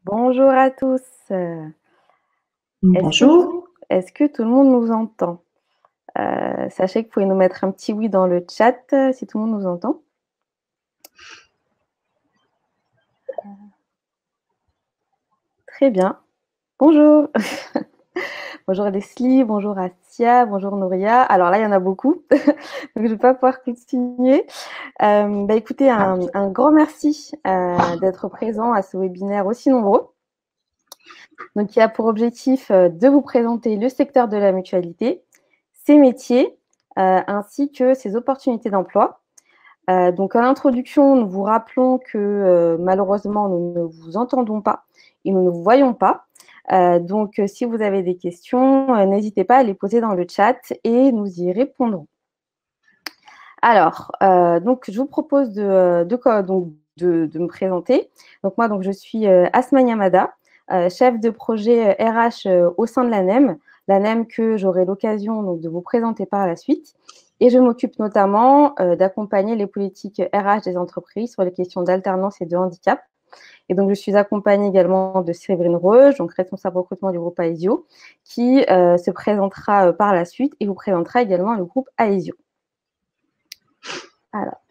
Bonjour à tous. Est-ce que Bonjour. est-ce que tout le monde nous entend? Sachez que vous pouvez nous mettre un petit oui dans le chat, si tout le monde nous entend. Très bien. Bonjour. Bonjour Leslie, bonjour Assia, bonjour Nouria. Alors là, il y en a beaucoup, donc je ne vais pas pouvoir continuer. Écoutez, un grand merci d'être présent à ce webinaire aussi nombreux. Donc, qui a pour objectif de vous présenter le secteur de la mutualité, ses métiers, ainsi que ses opportunités d'emploi. Donc, en introduction, nous vous rappelons que malheureusement, nous ne vous entendons pas et nous ne vous voyons pas. Donc, si vous avez des questions, n'hésitez pas à les poser dans le chat et nous y répondrons. Alors, donc, je vous propose de me présenter. Donc, moi, donc, je suis Asma Yamada, chef de projet RH au sein de l'ANEM. L'ANEM que j'aurai l'occasion donc, de vous présenter par la suite. Et je m'occupe notamment d'accompagner les politiques RH des entreprises sur les questions d'alternance et de handicap. Et donc, je suis accompagnée également de Séverine Reuge, donc responsable recrutement du groupe Aesio, qui se présentera par la suite et vous présentera également le groupe Aesio. Alors,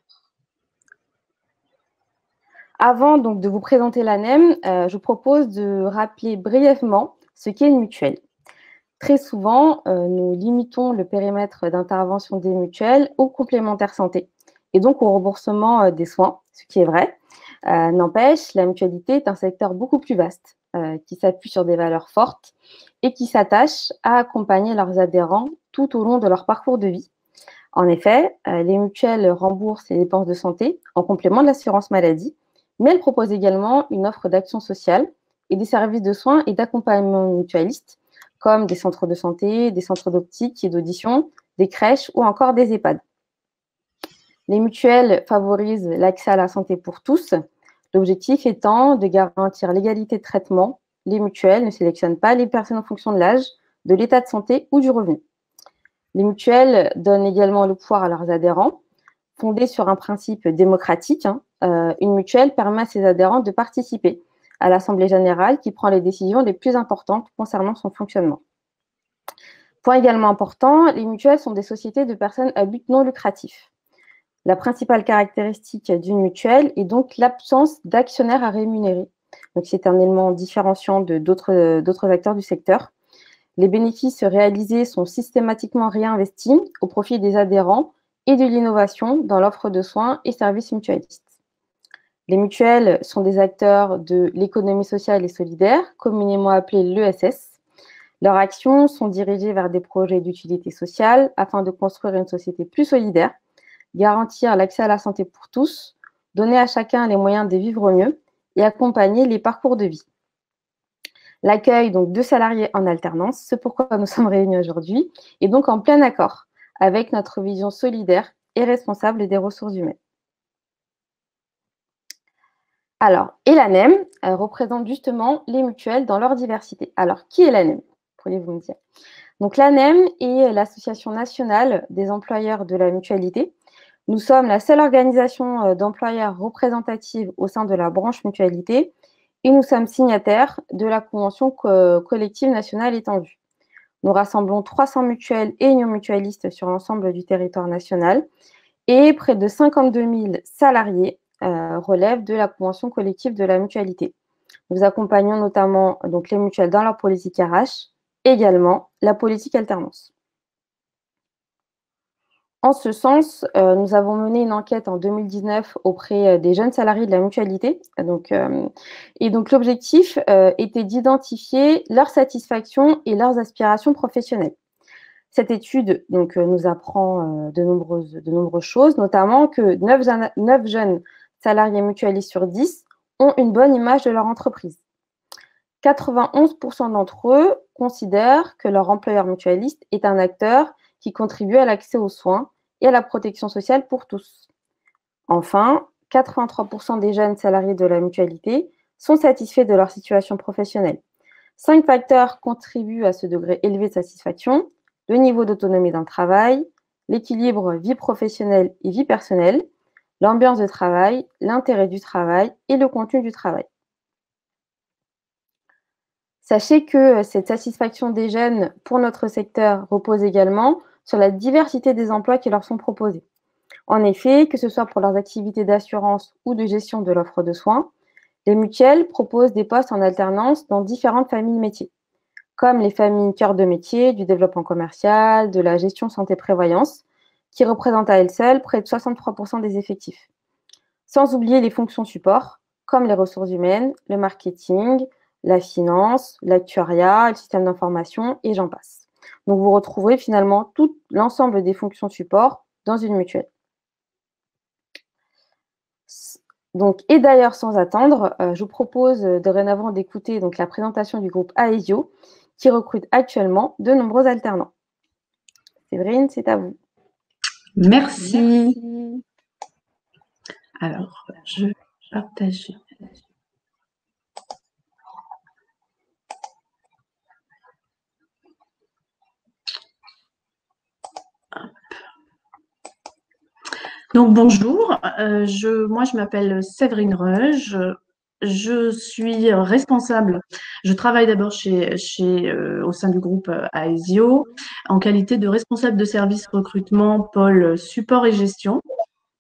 avant donc de vous présenter l'ANEM, je vous propose de rappeler brièvement ce qu'est une mutuelle. Très souvent, nous limitons le périmètre d'intervention des mutuelles aux complémentaires santé et donc au remboursement des soins, ce qui est vrai. N'empêche, la mutualité est un secteur beaucoup plus vaste qui s'appuie sur des valeurs fortes et qui s'attache à accompagner leurs adhérents tout au long de leur parcours de vie. En effet, les mutuelles remboursent les dépenses de santé en complément de l'assurance maladie, mais elles proposent également une offre d'action sociale et des services de soins et d'accompagnement mutualistes, comme des centres de santé, des centres d'optique et d'audition, des crèches ou encore des EHPAD. Les mutuelles favorisent l'accès à la santé pour tous, l'objectif étant de garantir l'égalité de traitement. Les mutuelles ne sélectionnent pas les personnes en fonction de l'âge, de l'état de santé ou du revenu. Les mutuelles donnent également le pouvoir à leurs adhérents. Fondée sur un principe démocratique, une mutuelle permet à ses adhérents de participer à l'Assemblée générale qui prend les décisions les plus importantes concernant son fonctionnement. Point également important, les mutuelles sont des sociétés de personnes à but non lucratif. La principale caractéristique d'une mutuelle est donc l'absence d'actionnaires à rémunérer. Donc, c'est un élément différenciant de d'autres acteurs du secteur. Les bénéfices réalisés sont systématiquement réinvestis au profit des adhérents et de l'innovation dans l'offre de soins et services mutualistes. Les mutuelles sont des acteurs de l'économie sociale et solidaire, communément appelée l'ESS. Leurs actions sont dirigées vers des projets d'utilité sociale afin de construire une société plus solidaire, garantir l'accès à la santé pour tous, donner à chacun les moyens de vivre mieux et accompagner les parcours de vie. L'accueil donc de salariés en alternance, c'est pourquoi nous sommes réunis aujourd'hui, est donc en plein accord avec notre vision solidaire et responsable des ressources humaines. Alors, et l'ANEM représente justement les mutuelles dans leur diversité. Alors, qui est l'ANEM? Pourriez-vous me dire? Donc, l'ANEM est l'Association nationale des employeurs de la mutualité. Nous sommes la seule organisation d'employeurs représentative au sein de la branche mutualité et nous sommes signataires de la convention collective nationale étendue. Nous rassemblons 300 mutuelles et unions mutualistes sur l'ensemble du territoire national et près de 52 000 salariés relèvent de la convention collective de la mutualité. Nous accompagnons notamment donc, les mutuelles dans leur politique RH, également la politique alternance. En ce sens, nous avons mené une enquête en 2019 auprès des jeunes salariés de la mutualité. Et donc l'objectif était d'identifier leur satisfaction et leurs aspirations professionnelles. Cette étude donc, nous apprend de nombreuses choses, notamment que 9 jeunes salariés mutualistes sur 10 ont une bonne image de leur entreprise. 91% d'entre eux considèrent que leur employeur mutualiste est un acteur qui contribue à l'accès aux soins et à la protection sociale pour tous. Enfin, 83% des jeunes salariés de la mutualité sont satisfaits de leur situation professionnelle. 5 facteurs contribuent à ce degré élevé de satisfaction: le niveau d'autonomie dans le travail, l'équilibre vie professionnelle et vie personnelle, l'ambiance de travail, l'intérêt du travail et le contenu du travail. Sachez que cette satisfaction des jeunes pour notre secteur repose également sur la diversité des emplois qui leur sont proposés. En effet, que ce soit pour leurs activités d'assurance ou de gestion de l'offre de soins, les mutuelles proposent des postes en alternance dans différentes familles métiers, comme les familles cœur de métier, du développement commercial, de la gestion santé-prévoyance, qui représentent à elles seules près de 63% des effectifs. Sans oublier les fonctions support, comme les ressources humaines, le marketing, la finance, l'actuariat, le système d'information, et j'en passe. Donc, vous retrouverez finalement tout l'ensemble des fonctions support dans une mutuelle. Donc, et d'ailleurs, sans attendre, je vous propose dorénavant d'écouter donc la présentation du groupe Aesio, qui recrute actuellement de nombreux alternants. Séverine, c'est à vous. Merci. Alors, je vais partager. Donc, bonjour. Moi, je m'appelle Séverine Reuge. Je suis responsable. Je travaille d'abord au sein du groupe Aesio en qualité de responsable de service recrutement, pôle support et gestion.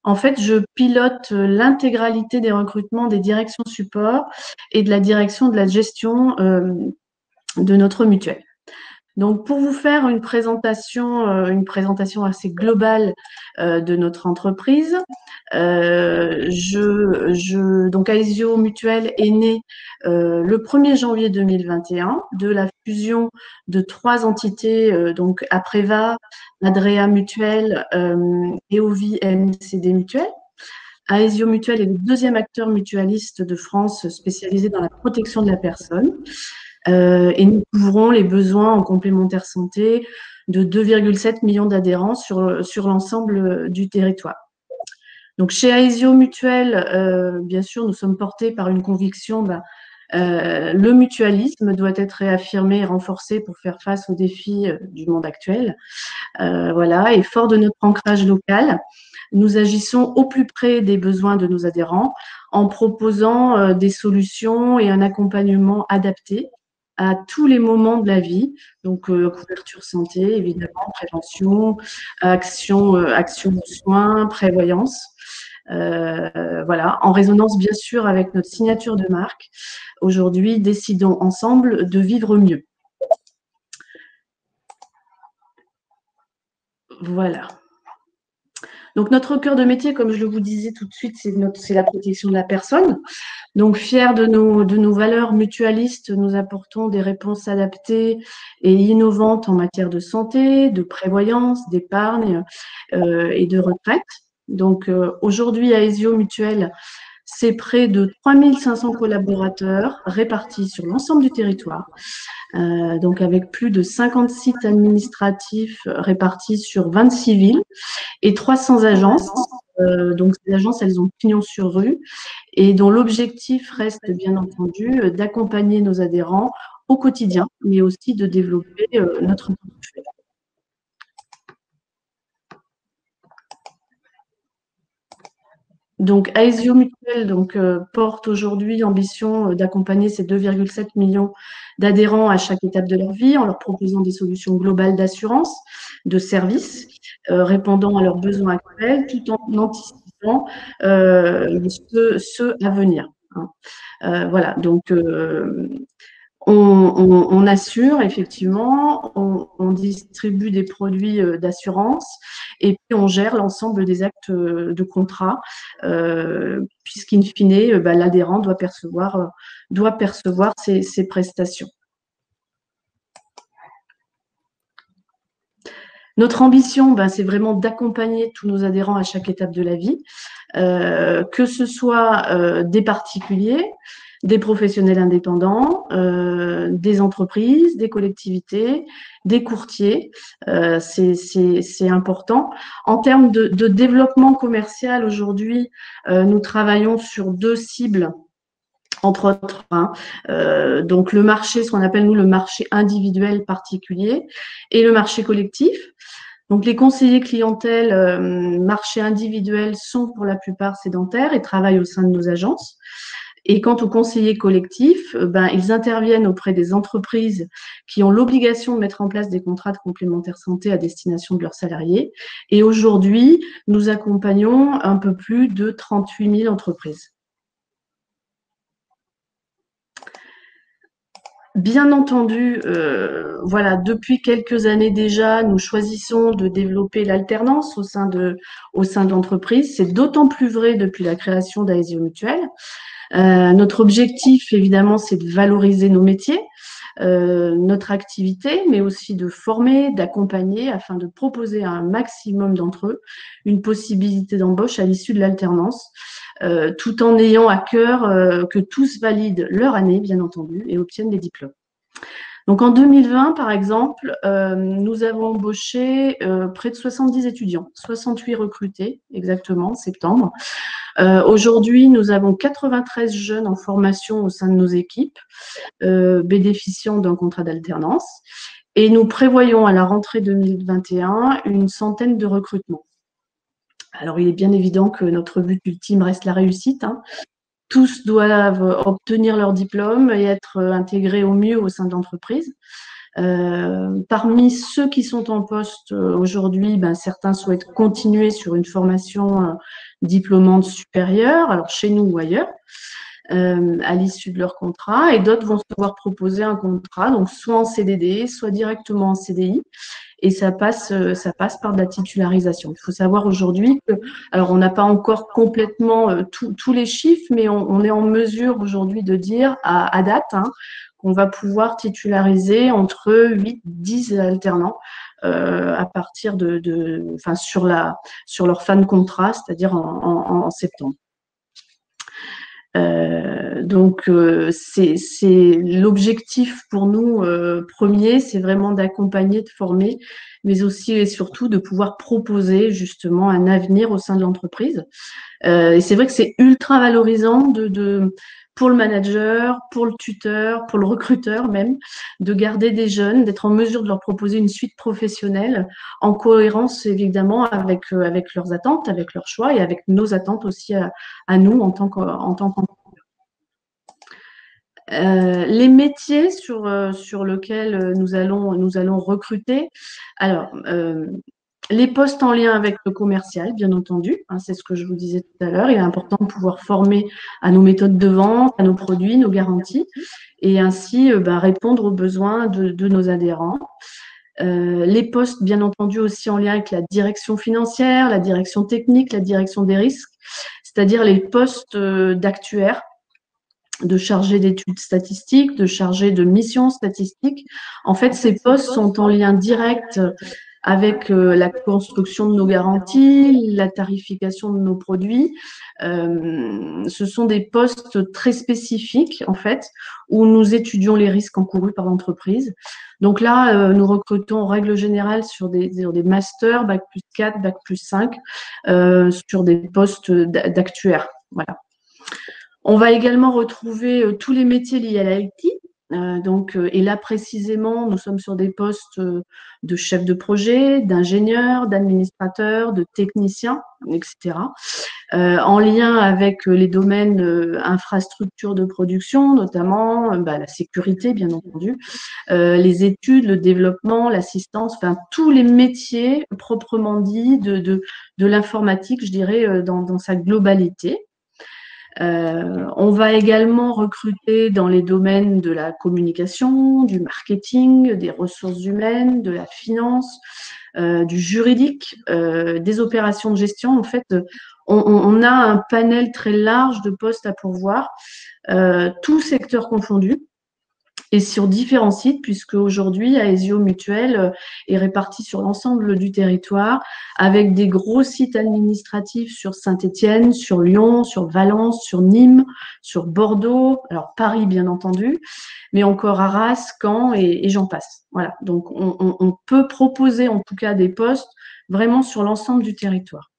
En fait, je pilote l'intégralité des recrutements des directions support et de la direction de la gestion de notre mutuelle. Donc, pour vous faire une présentation assez globale de notre entreprise, donc Aesio Mutuelle est née le 1er janvier 2021 de la fusion de 3 entités, donc Apreva, Adrea Mutuelle et Ovi MCD Mutuelle. Aesio Mutuelle est le 2e acteur mutualiste de France spécialisé dans la protection de la personne. Et nous couvrons les besoins en complémentaire santé de 2,7 millions d'adhérents sur l'ensemble du territoire. Donc, chez Aesio Mutuelle, bien sûr, nous sommes portés par une conviction, le mutualisme doit être réaffirmé et renforcé pour faire face aux défis du monde actuel. Voilà, et fort de notre ancrage local, nous agissons au plus près des besoins de nos adhérents en proposant des solutions et un accompagnement adapté à tous les moments de la vie, donc couverture santé, évidemment, prévention, action de soins, prévoyance. Voilà, en résonance bien sûr avec notre signature de marque. Aujourd'hui, décidons ensemble de vivre mieux. Voilà. Donc, notre cœur de métier, comme je le vous disais tout de suite, c'est la protection de la personne. Donc, fiers de nos valeurs mutualistes, nous apportons des réponses adaptées et innovantes en matière de santé, de prévoyance, d'épargne et de retraite. Donc, aujourd'hui, Aesio Mutuelle, c'est près de 3500 collaborateurs répartis sur l'ensemble du territoire. Donc, avec plus de 50 sites administratifs répartis sur 26 villes et 300 agences. Donc, ces agences, elles ont pignon sur rue et dont l'objectif reste, bien entendu, d'accompagner nos adhérents au quotidien, mais aussi de développer notre portefeuille. Donc, Aesio Mutuelle porte aujourd'hui l'ambition d'accompagner ces 2,7 millions d'adhérents à chaque étape de leur vie en leur proposant des solutions globales d'assurance, de services, répondant à leurs besoins actuels tout en anticipant ceux à venir. Voilà, donc on assure effectivement, on distribue des produits d'assurance et puis on gère l'ensemble des actes de contrat, puisqu'in fine, l'adhérent doit percevoir ces prestations. Notre ambition, c'est vraiment d'accompagner tous nos adhérents à chaque étape de la vie, que ce soit des particuliers, des professionnels indépendants, des entreprises, des collectivités, des courtiers. C'est important. En termes de développement commercial, aujourd'hui, nous travaillons sur 2 cibles, entre autres. Donc, le marché, ce qu'on appelle, nous, le marché individuel particulier et le marché collectif. Donc, les conseillers clientèle marché individuel sont pour la plupart sédentaires et travaillent au sein de nos agences. Et quant aux conseillers collectifs, ils interviennent auprès des entreprises qui ont l'obligation de mettre en place des contrats de complémentaire santé à destination de leurs salariés. Et aujourd'hui, nous accompagnons un peu plus de 38 000 entreprises. Bien entendu, voilà, depuis quelques années déjà, nous choisissons de développer l'alternance au sein de l'entreprise. C'est d'autant plus vrai depuis la création d'Aesio Mutuel. Notre objectif, évidemment, c'est de valoriser nos métiers, notre activité, mais aussi de former, d'accompagner afin de proposer à un maximum d'entre eux une possibilité d'embauche à l'issue de l'alternance, tout en ayant à cœur que tous valident leur année, bien entendu, et obtiennent des diplômes. Donc en 2020, par exemple, nous avons embauché près de 70 étudiants, 68 recrutés exactement en septembre. Aujourd'hui, nous avons 93 jeunes en formation au sein de nos équipes, bénéficiant d'un contrat d'alternance. Et nous prévoyons à la rentrée 2021 une centaine de recrutements. Alors, il est bien évident que notre but ultime reste la réussite. Tous doivent obtenir leur diplôme et être intégrés au mieux au sein de l'entreprise. Parmi ceux qui sont en poste aujourd'hui, certains souhaitent continuer sur une formation diplômante supérieure, alors chez nous ou ailleurs, à l'issue de leur contrat, et d'autres vont se voir proposer un contrat, donc soit en CDD, soit directement en CDI. Et ça passe par de la titularisation. Il faut savoir aujourd'hui que, alors on n'a pas encore complètement tous les chiffres, mais on est en mesure aujourd'hui de dire à date qu'on va pouvoir titulariser entre 8-10 alternants à partir sur leur fin de contrat, c'est-à-dire en septembre. C'est l'objectif pour nous premier, c'est vraiment d'accompagner, de former, mais aussi et surtout de pouvoir proposer justement un avenir au sein de l'entreprise. Et c'est vrai que c'est ultra valorisant pour le manager, pour le tuteur, pour le recruteur même, de garder des jeunes, d'être en mesure de leur proposer une suite professionnelle en cohérence évidemment avec leurs attentes, avec leurs choix et avec nos attentes aussi à nous en tant qu'employeurs. Les métiers sur lesquels nous allons recruter. Alors, les postes en lien avec le commercial, bien entendu, c'est ce que je vous disais tout à l'heure. Il est important de pouvoir former à nos méthodes de vente, à nos produits, nos garanties, et ainsi répondre aux besoins de nos adhérents. Les postes, bien entendu, aussi en lien avec la direction financière, la direction technique, la direction des risques, c'est-à-dire les postes d'actuaires, de chargé d'études statistiques, de chargé de mission statistique. En fait, ces postes sont en lien direct avec la construction de nos garanties, la tarification de nos produits. Ce sont des postes très spécifiques, en fait, où nous étudions les risques encourus par l'entreprise. Donc là, nous recrutons en règle générale sur des masters, Bac plus 4, Bac plus 5, sur des postes d'actuaires. Voilà. On va également retrouver tous les métiers liés à l'IT. Et là, précisément, nous sommes sur des postes de chef de projet, d'ingénieur, d'administrateur, de technicien, etc. En lien avec les domaines infrastructures de production, notamment la sécurité, bien entendu, les études, le développement, l'assistance, enfin tous les métiers proprement dit de l'informatique, je dirais, dans sa globalité. On va également recruter dans les domaines de la communication, du marketing, des ressources humaines, de la finance, du juridique, des opérations de gestion. En fait, on a un panel très large de postes à pourvoir, tous secteurs confondus, et sur différents sites, puisque aujourd'hui, Aesio Mutuel est réparti sur l'ensemble du territoire, avec des gros sites administratifs sur Saint-Étienne, sur Lyon, sur Valence, sur Nîmes, sur Bordeaux, alors Paris bien entendu, mais encore Arras, Caen et j'en passe. Voilà, donc on peut proposer en tout cas des postes vraiment sur l'ensemble du territoire.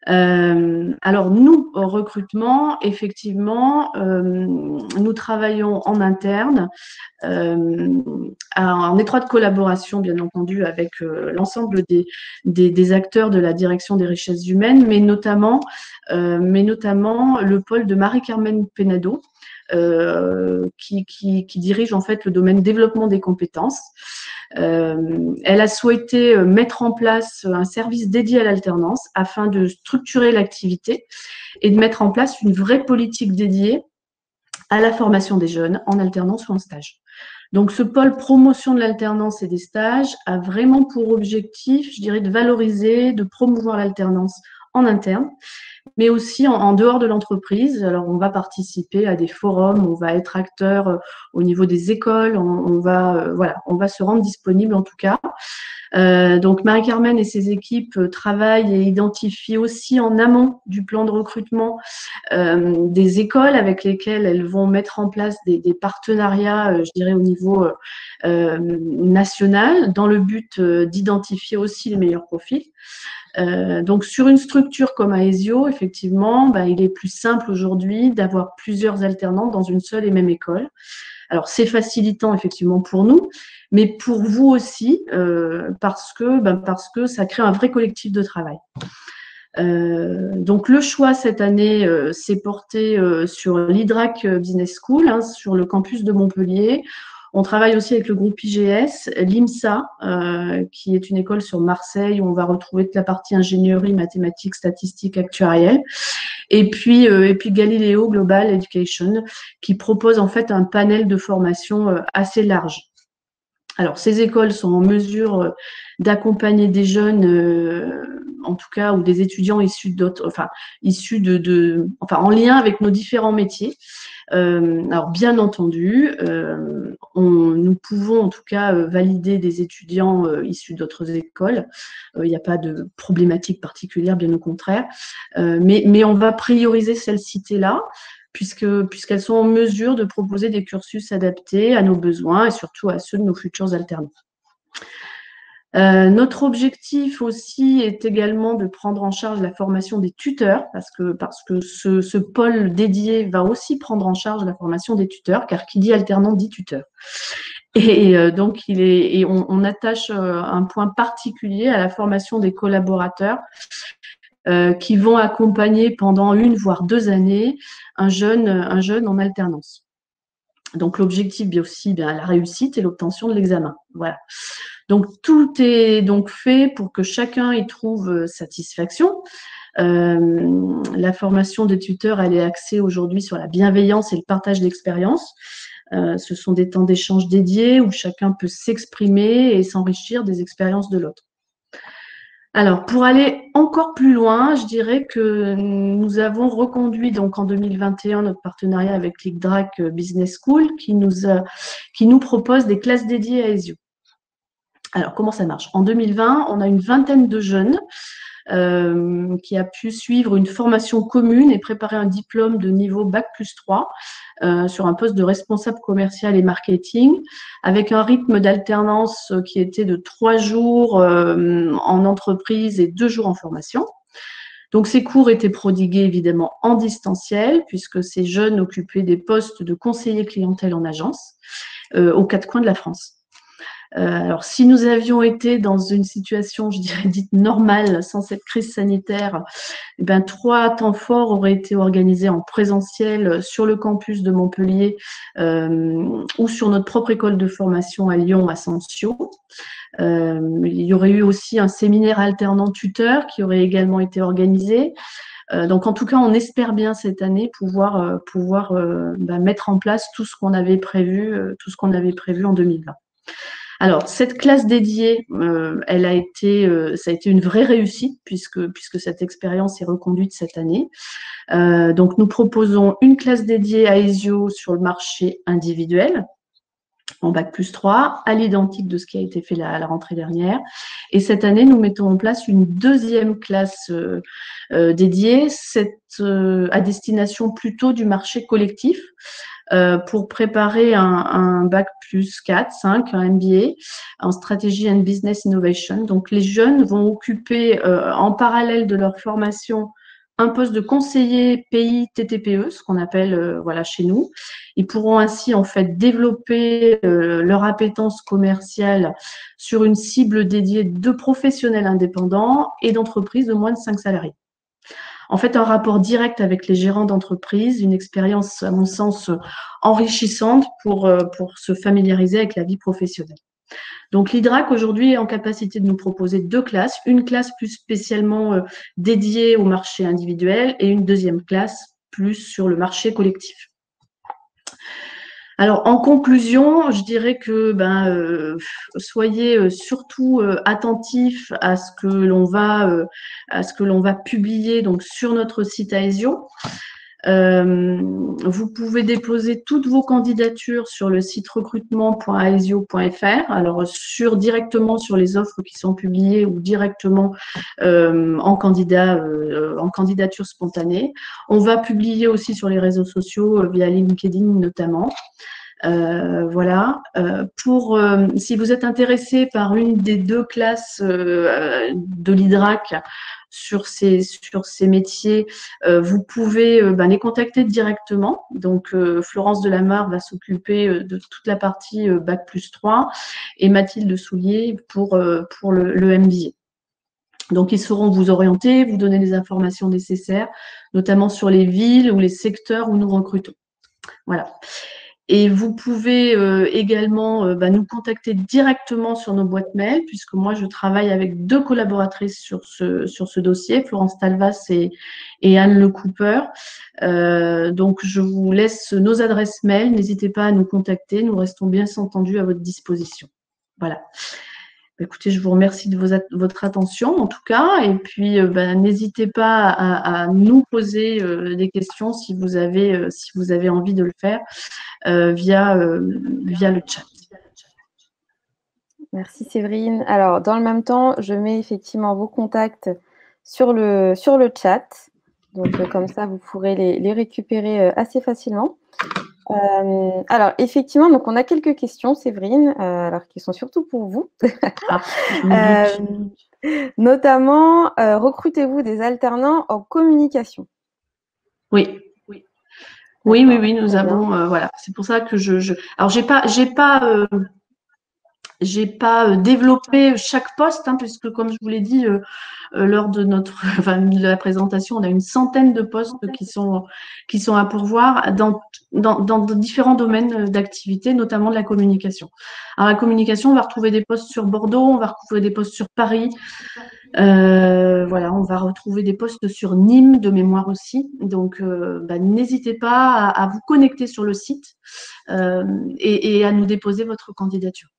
Alors nous, au recrutement, effectivement, nous travaillons en interne, en étroite collaboration, bien entendu, avec l'ensemble des acteurs de la direction des richesses humaines, mais notamment le pôle de Marie-Carmen Penado, qui dirige en fait le domaine développement des compétences. Elle a souhaité mettre en place un service dédié à l'alternance afin de structurer l'activité et de mettre en place une vraie politique dédiée à la formation des jeunes en alternance ou en stage. Donc, ce pôle promotion de l'alternance et des stages a vraiment pour objectif, je dirais, de valoriser, de promouvoir l'alternance en interne, mais aussi en dehors de l'entreprise. Alors, on va participer à des forums, on va être acteur au niveau des écoles, on va se rendre disponible en tout cas. Donc, Marie-Carmen et ses équipes travaillent et identifient aussi en amont du plan de recrutement des écoles avec lesquelles elles vont mettre en place des partenariats, je dirais, au niveau national, dans le but d'identifier aussi les meilleurs profils. Donc, sur une structure comme Aesio, effectivement, il est plus simple aujourd'hui d'avoir plusieurs alternants dans une seule et même école. Alors, c'est facilitant, effectivement, pour nous, mais pour vous aussi, parce que ça crée un vrai collectif de travail. Donc, le choix cette année s'est porté sur l'IDRAC Business School, sur le campus de Montpellier. On travaille aussi avec le groupe IGS, l'IMSA, qui est une école sur Marseille où on va retrouver toute la partie ingénierie, mathématiques, statistiques, actuarielles. Et puis Galileo Global Education, qui propose en fait un panel de formation assez large. Alors, ces écoles sont en mesure d'accompagner des jeunes, en tout cas, ou des étudiants issus d'autres, en lien avec nos différents métiers. Alors, bien entendu, nous pouvons en tout cas valider des étudiants issus d'autres écoles. Il n'y a pas de problématique particulière, bien au contraire. Mais on va prioriser celles citées-là, puisqu'elles sont en mesure de proposer des cursus adaptés à nos besoins et surtout à ceux de nos futurs alternants. Notre objectif aussi est également de prendre en charge la formation des tuteurs, parce que ce pôle dédié va aussi prendre en charge la formation des tuteurs, car qui dit alternant dit tuteur. Et donc, on attache un point particulier à la formation des collaborateurs qui vont accompagner pendant 1 voire 2 années un jeune en alternance. Donc, l'objectif, bien aussi, la réussite et l'obtention de l'examen. Voilà. Donc, tout est donc fait pour que chacun y trouve satisfaction. La formation des tuteurs, elle est axée aujourd'hui sur la bienveillance et le partage d'expériences. Ce sont des temps d'échange dédiés où chacun peut s'exprimer et s'enrichir des expériences de l'autre. Alors, pour aller encore plus loin, je dirais que nous avons reconduit donc en 2021 notre partenariat avec l'IDRAC Business School qui nous propose des classes dédiées à Aesio. Alors, comment ça marche? En 2020, on a une vingtaine de jeunes qui a pu suivre une formation commune et préparer un diplôme de niveau Bac+3 sur un poste de responsable commercial et marketing, avec un rythme d'alternance qui était de 3 jours en entreprise et 2 jours en formation. Donc, ces cours étaient prodigués évidemment en distanciel, puisque ces jeunes occupaient des postes de conseiller clientèle en agence aux 4 coins de la France. Alors, si nous avions été dans une situation, je dirais, dite normale, sans cette crise sanitaire, 3 temps forts auraient été organisés en présentiel sur le campus de Montpellier ou sur notre propre école de formation à Lyon, à Sensio. Il y aurait eu aussi un séminaire alternant tuteur qui aurait également été organisé. Donc, en tout cas, on espère bien cette année pouvoir mettre en place tout ce qu'on avait prévu en 2020. Alors, cette classe dédiée, ça a été une vraie réussite puisque cette expérience est reconduite cette année. Donc, nous proposons une classe dédiée à Aesio sur le marché individuel en bac+3, à l'identique de ce qui a été fait la rentrée dernière. Et cette année, nous mettons en place une deuxième classe dédiée, à destination plutôt du marché collectif, pour préparer un bac+4, 5, un MBA en Strategy and Business Innovation. Donc, les jeunes vont occuper en parallèle de leur formation un poste de conseiller pays TTPE, ce qu'on appelle voilà, chez nous. Ils pourront ainsi en fait développer leur appétence commerciale sur une cible dédiée de professionnels indépendants et d'entreprises de moins de 5 salariés. En fait, un rapport direct avec les gérants d'entreprise, une expérience, à mon sens, enrichissante pour se familiariser avec la vie professionnelle. Donc, l'IDRAC, aujourd'hui, est en capacité de nous proposer 2 classes, une classe plus spécialement dédiée au marché individuel et une deuxième classe plus sur le marché collectif. Alors, en conclusion, je dirais que soyez surtout attentifs à ce que l'on va publier donc sur notre site Aesio. Vous pouvez déposer toutes vos candidatures sur le site recrutement.aesio.fr. Alors directement sur les offres qui sont publiées ou directement en candidature spontanée. On va publier aussi sur les réseaux sociaux via LinkedIn notamment. Voilà. Si vous êtes intéressé par une des 2 classes de l'IDRAC sur ces métiers, vous pouvez les contacter directement. Donc, Florence Delamarre va s'occuper de toute la partie bac+3 et Mathilde Soulier pour le MBA. Donc, ils sauront vous orienter, vous donner les informations nécessaires, notamment sur les villes ou les secteurs où nous recrutons. Voilà. Et vous pouvez également nous contacter directement sur nos boîtes mail, puisque moi, je travaille avec 2 collaboratrices sur ce dossier, Florence Talvas et Anne Le Cooper. Donc, je vous laisse nos adresses mail. N'hésitez pas à nous contacter. Nous restons bien entendu à votre disposition. Voilà. Écoutez, je vous remercie de votre attention en tout cas, et puis n'hésitez pas à nous poser des questions si vous avez envie de le faire via le chat. Merci Séverine. Alors, dans le même temps, je mets effectivement vos contacts sur le chat. Donc, comme ça, vous pourrez les récupérer assez facilement. Alors, effectivement, donc on a quelques questions, Séverine, alors qui sont surtout pour vous. Notamment, recrutez-vous des alternants en communication? Oui. Oui, nous avons, voilà. C'est pour ça que alors, j'ai pas développé chaque poste, puisque comme je vous l'ai dit lors de de la présentation, on a une centaine de postes qui sont à pourvoir dans différents domaines d'activité, notamment de la communication. Alors la communication, on va retrouver des postes sur Bordeaux, on va retrouver des postes sur Paris, voilà, on va retrouver des postes sur Nîmes de mémoire aussi. Donc n'hésitez pas à vous connecter sur le site et à nous déposer votre candidature.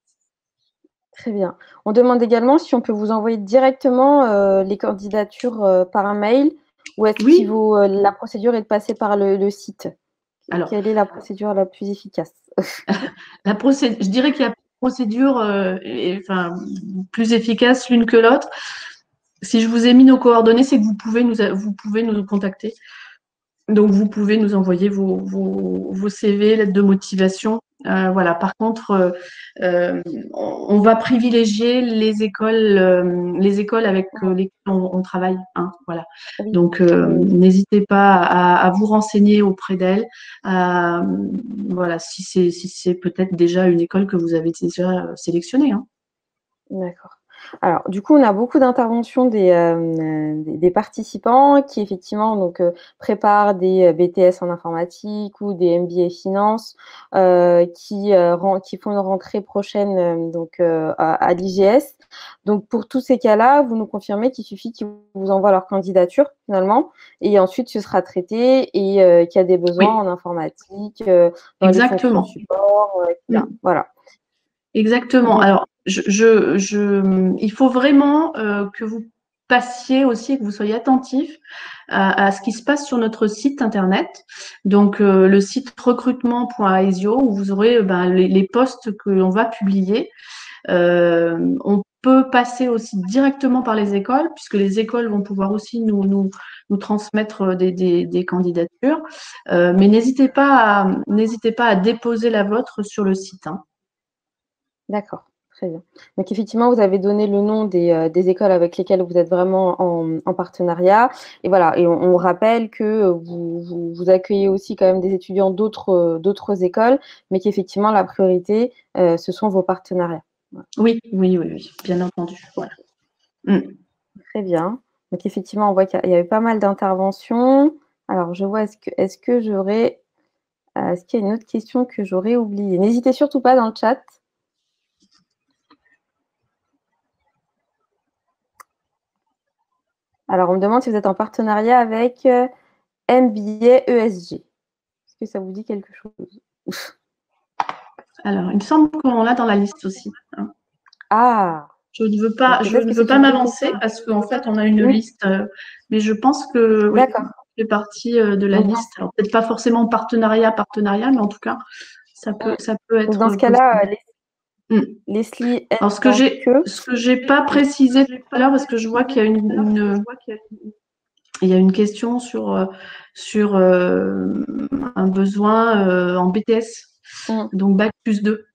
Très bien. On demande également si on peut vous envoyer directement les candidatures par un mail ou est-ce que la procédure est de passer par le site? Alors, quelle est la procédure la plus efficace? Je dirais qu'il y a une procédure plus efficace l'une que l'autre. Si je vous ai mis nos coordonnées, c'est que vous pouvez nous contacter. Donc, vous pouvez nous envoyer vos CV, lettres de motivation. Voilà. Par contre, on va privilégier les écoles avec lesquelles on travaille. Voilà. Donc, n'hésitez pas à vous renseigner auprès d'elles. Voilà, si c'est peut-être déjà une école que vous avez déjà sélectionnée. D'accord. Alors, du coup, on a beaucoup d'interventions des participants qui, effectivement, donc, préparent des BTS en informatique ou des MBA finance qui font une rentrée prochaine donc, à l'IGS. Donc, pour tous ces cas-là, vous nous confirmez qu'il suffit qu'ils vous envoient leur candidature, finalement, et ensuite, ce sera traité et qu'il y a des besoins en informatique, dans les fonctions support, etc. Voilà. Exactement. Alors, il faut vraiment que vous passiez aussi, que vous soyez attentifs à ce qui se passe sur notre site internet. Donc, le site recrutement.aesio, où vous aurez les postes que l'on va publier. On peut passer aussi directement par les écoles, puisque les écoles vont pouvoir aussi nous transmettre des candidatures. Mais n'hésitez pas à déposer la vôtre sur le site. Hein. D'accord, très bien. Donc effectivement, vous avez donné le nom des écoles avec lesquelles vous êtes vraiment en partenariat. Et voilà, et on rappelle que vous accueillez aussi quand même des étudiants d'autres écoles, mais qu'effectivement, la priorité, ce sont vos partenariats. Voilà. Oui, bien entendu. Voilà. Très bien. Donc effectivement, on voit qu'il y a eu pas mal d'interventions. Alors, je vois, est-ce qu'il y a une autre question que j'aurais oubliée? N'hésitez surtout pas dans le chat. Alors, on me demande si vous êtes en partenariat avec MBA ESG. Est-ce que ça vous dit quelque chose? Alors, il me semble qu'on l'a dans la liste aussi. Hein. Ah! Je ne veux pas m'avancer parce qu'en fait, on a une liste, mais je pense que oui, ça fait partie de la liste. Alors, peut-être pas forcément partenariat, mais en tout cas, ça peut être. Donc, dans ce cas-là, Leslie, alors, ce que j'ai pas précisé tout à l'heure, parce que je vois qu'il y a une question sur un besoin en BTS, donc Bac plus 2.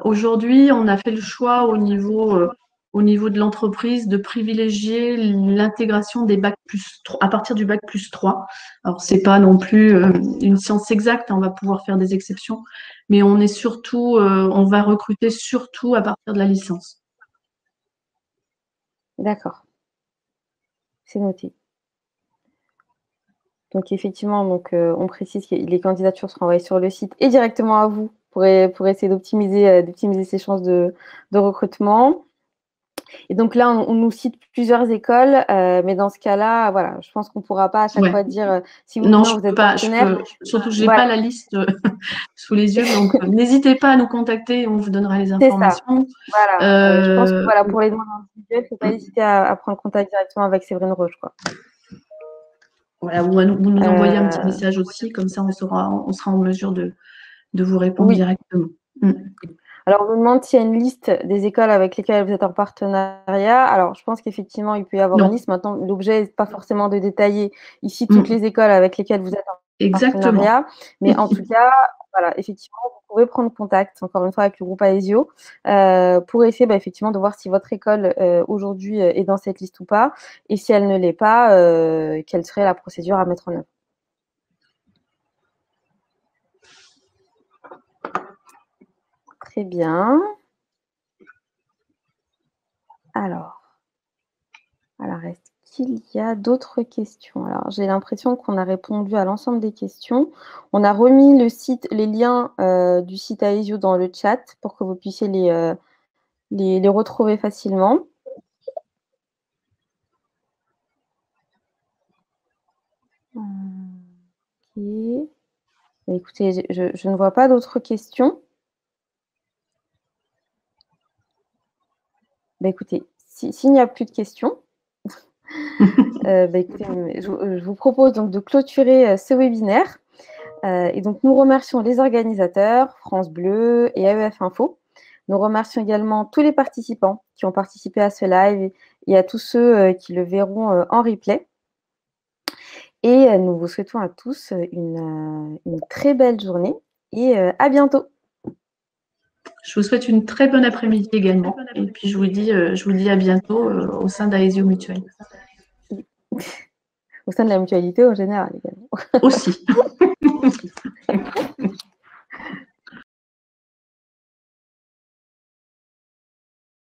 Aujourd'hui, on a fait le choix au niveau de l'entreprise de privilégier l'intégration des Bac plus 3, à partir du Bac plus 3. Alors, c'est pas non plus une science exacte, on va pouvoir faire des exceptions, mais on va recruter surtout à partir de la licence. D'accord. C'est noté. Donc, effectivement, on précise que les candidatures seront envoyées sur le site et directement à vous pour essayer d'optimiser ces chances de recrutement. Et donc là, on nous cite plusieurs écoles, mais dans ce cas-là, voilà, je pense qu'on ne pourra pas à chaque fois dire si vous êtes partenaire. Surtout que je n'ai pas la liste sous les yeux, donc n'hésitez pas à nous contacter, on vous donnera les informations. C'est ça. Voilà. Je pense que pour les demandes individuelles, il ne faut pas hésiter à prendre contact directement avec Séverine Roche, quoi. Voilà, ou nous envoyer un petit message aussi, comme ça on sera en mesure de vous répondre directement. Alors, on nous demande s'il y a une liste des écoles avec lesquelles vous êtes en partenariat. Alors, je pense qu'effectivement, il peut y avoir une liste. Maintenant, l'objet n'est pas forcément de détailler ici toutes les écoles avec lesquelles vous êtes en partenariat. Mais en tout cas, voilà, effectivement, vous pouvez prendre contact, encore une fois, avec le groupe Aesio pour essayer effectivement de voir si votre école aujourd'hui est dans cette liste ou pas. Et si elle ne l'est pas, quelle serait la procédure à mettre en œuvre. Très bien. Alors, est-ce qu'il y a d'autres questions? Alors, j'ai l'impression qu'on a répondu à l'ensemble des questions. On a remis les liens du site Aesio dans le chat pour que vous puissiez les retrouver facilement. Ok. Écoutez, je ne vois pas d'autres questions. Écoutez, s'il n'y a plus de questions, écoutez, je vous propose donc de clôturer ce webinaire. Et donc, nous remercions les organisateurs, France Bleu et AEF Info. Nous remercions également tous les participants qui ont participé à ce live et à tous ceux qui le verront en replay. Et nous vous souhaitons à tous une très belle journée et à bientôt. Je vous souhaite une très bonne après-midi également. Et puis, je vous dis à bientôt au sein d'Aesio Mutuelle. Au sein de la mutualité en général également. Aussi.